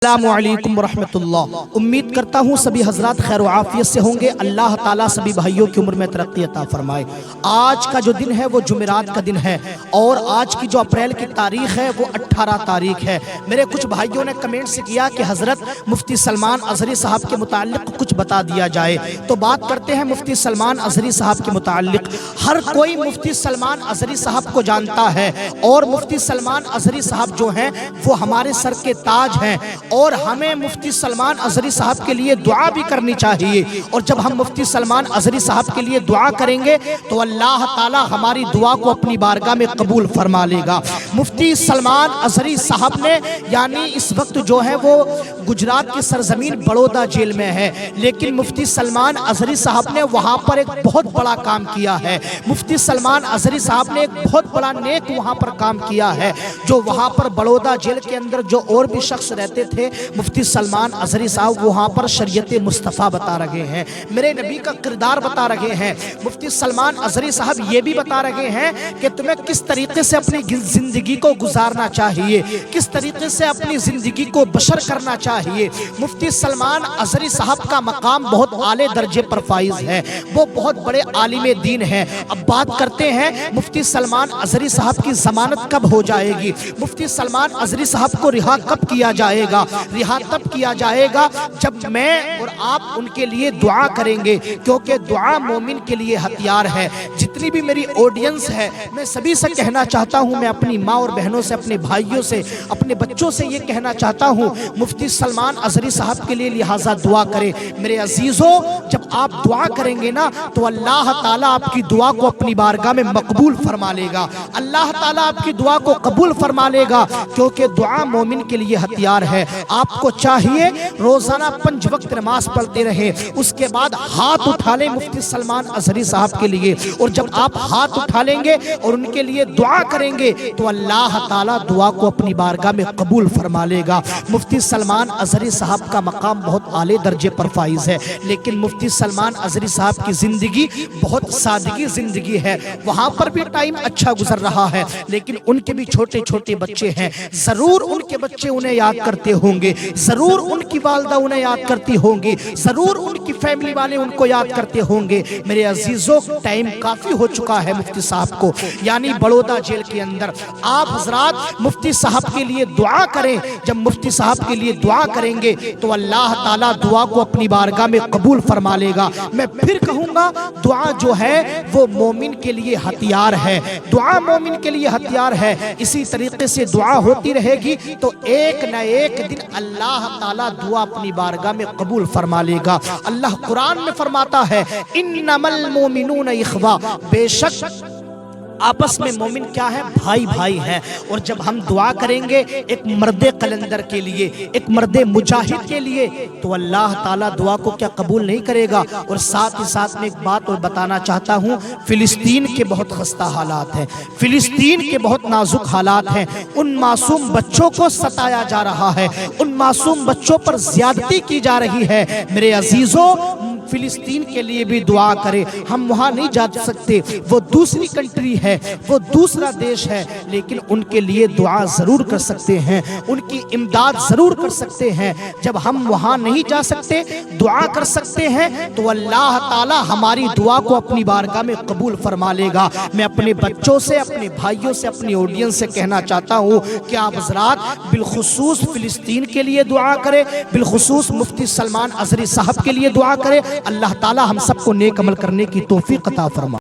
السلام علیکم ورحمۃ اللہ۔ امید کرتا ہوں سبھی حضرات خیر و عافیت سے ہوں گے۔ اللہ تعالیٰ سبھی بھائیوں کی عمر میں ترقی عطا فرمائے۔ آج کا جو دن ہے وہ جمعرات کا دن ہے اور آج کی جو اپریل کی تاریخ ہے وہ 18 تاریخ ہے۔ میرے کچھ بھائیوں نے کمنٹ سے کیا کہ حضرت مفتی سلمان اظہری صاحب کے متعلق کچھ بتا دیا جائے، تو بات کرتے ہیں مفتی سلمان اظہری صاحب کے متعلق۔ ہر کوئی مفتی سلمان اظہری صاحب کو جانتا ہے اور مفتی سلمان اظہری صاحب جو ہیں وہ ہمارے سر کے تاج ہیں اور ہمیں مفتی سلمان اظہری صاحب کے لیے دعا بھی کرنی چاہیے۔ اور جب ہم مفتی سلمان اظہری صاحب کے لیے دعا کریں گے تو اللہ تعالی ہماری دعا کو اپنی بارگاہ میں قبول فرما لے گا۔ مفتی سلمان اظہری صاحب نے یعنی اس وقت جو ہے وہ گجرات کی سرزمین بڑودہ جیل میں ہے، لیکن مفتی سلمان اظہری صاحب نے وہاں پر ایک بہت بڑا کام کیا ہے۔ مفتی سلمان اظہری صاحب نے ایک بہت بڑا نیک وہاں پر کام کیا ہے، جو وہاں پر بڑودہ جیل کے اندر جو اور بھی شخص رہتے تھے، مفتی سلمان اظہری صاحب وہاں پر شریعت مصطفیٰ بتا رہے ہیں، میرے نبی کا کردار بتا رہے ہیں۔ مفتی سلمان اظہری صاحب یہ بھی بتا رہے ہیں کہ تمہیں کس طریقے سے اپنی زندگی کو گزارنا چاہیے، کس طریقے سے اپنی زندگی کو بشر کرنا چاہیے۔ مفتی سلمان اظہری صاحب کا مقام بہت اعلیٰ درجے پر فائز ہے، وہ بہت بڑے عالم دین ہیں۔ اب بات کرتے ہیں مفتی سلمان اظہری صاحب کی ضمانت کب ہو جائے گی، مفتی سلمان اظہری صاحب کو رہا کب کیا جائے گا؟ رہا تب کیا جائے گا جب میں اور آپ ان کے لیے دعا کریں گے، کیونکہ دعا مومن کے لیے ہتھیار ہے۔ جتنی بھی میری آڈینس ہے میں سبھی سے کہنا چاہتا ہوں، میں اپنی ماں اور بہنوں سے، اپنے بھائیوں سے، اپنے بچوں سے یہ کہنا چاہتا ہوں، مفتی سلمان اظہری صاحب کے لیے لہٰذا دعا کریں۔ میرے عزیزوں، جب آپ دعا کریں گے نا تو اللہ تعالیٰ آپ کی دعا کو اپنی بارگاہ میں مقبول فرما لے گا، اللہ تعالیٰ آپ کی دعا کو قبول فرما لے گا، کیونکہ دعا مومن کے لیے ہتھیار ہے۔ آپ کو چاہیے روزانہ 5 وقت نماز پڑھتے رہیں، اس کے بعد ہاتھ اٹھا لیں مفتی سلمان اظہری صاحب کے لیے، اور جب آپ ہاتھ اٹھا لیں گے اور ان کے لیے دعا کریں گے تو اللہ تعالیٰ دعا کو اپنی بارگاہ میں قبول فرما لے گا۔ مفتی سلمان اظہری صاحب کا مقام بہت اعلیٰ درجے پر فائز ہے، لیکن مفتی سلمان اظہری صاحب کی زندگی بہت سادگی زندگی ہے۔ وہاں پر بھی ٹائم اچھا گزر رہا ہے، لیکن ان کے بھی چھوٹے چھوٹے بچے ہیں، ضرور ان کے بچے انہیں یاد کرتے ہوں گے، ضرور ان کی والدہ انہیں یاد کرتی ہوں گی، ضرور ان کی فیملی والے ان کو یاد کرتے ہوں گے۔ میرے عزیزوں، ٹائم کافی ہو چکا ہے مفتی صاحب کو یعنی بڑودہ جیل کے اندر۔ آپ حضرات مفتی صاحب کے لیے دعا کریں، جب مفتی صاحب کے لیے دعا کریں گے تو اللہ تعالیٰ دعا کو اپنی بارگاہ میں قبول فرما لے گا۔ میں پھر کہوں گا، دعا جو ہے وہ مومن کے لیے ہتھیار ہے، دعا مومن کے لیے ہتھیار ہے۔ اسی طریقے سے دعا ہوتی رہے گی تو ایک نہ ایک دن اللہ تعالیٰ دعا اپنی بارگاہ میں قبول فرما لے گا۔ اللہ قرآن میں فرماتا ہے، انما المؤمنون اخوہ، بے شک آپس میں مومن کیا ہے؟ بھائی بھائی ہیں۔ اور جب ہم دعا کریں گے ایک مرد قلندر کے لیے، ایک مرد مجاہد کے لیے، تو اللہ تعالیٰ دعا کو کیا قبول نہیں کرے گا؟ اور ساتھ ہی ساتھ میں ایک بات اور بتانا چاہتا ہوں، فلسطین کے بہت خستہ حالات ہیں، فلسطین کے بہت نازک حالات ہیں، ان معصوم بچوں کو ستایا جا رہا ہے، ان معصوم بچوں پر زیادتی کی جا رہی ہے۔ میرے عزیزوں، فلسطین کے لیے بھی دعا کریں۔ ہم وہاں نہیں جا سکتے، وہ دوسری کنٹری ہے، وہ دوسرا دیش ہے، لیکن ان کے لیے دعا ضرور کر سکتے ہیں، ان کی امداد ضرور کر سکتے ہیں۔ جب ہم وہاں نہیں جا سکتے، دعا کر سکتے ہیں تو اللہ تعالی ہماری دعا کو اپنی بارگاہ میں قبول فرما لے گا۔ میں اپنے بچوں سے، اپنے بھائیوں سے، اپنی آڈینس سے کہنا چاہتا ہوں کہ آپ حضرات بالخصوص فلسطین کے لیے دعا کریں، بالخصوص مفتی سلمان اظہری صاحب کے لیے دعا کریں۔ اللہ تعالی ہم سب کو نیک عمل کرنے کی توفیق عطا فرمائے۔